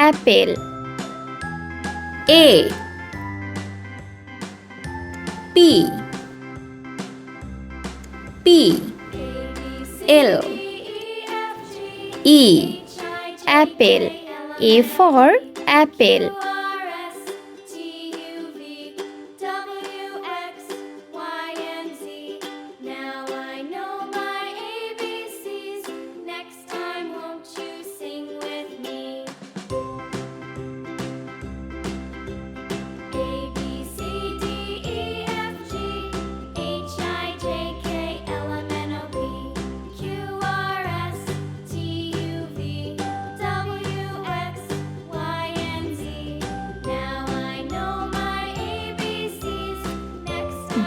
apple. A P P L E apple. A for apple.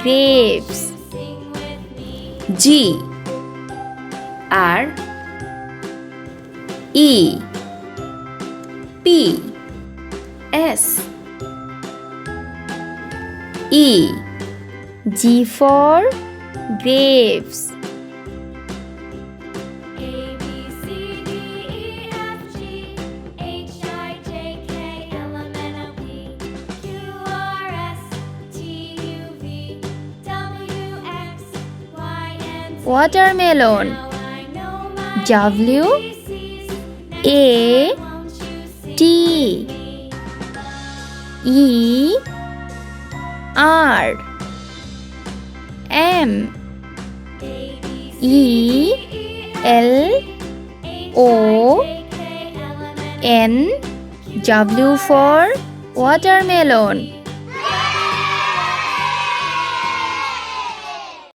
Grapes. G R E P S E G for grapes. Watermelon. W A T E R M E L O N. W for watermelon.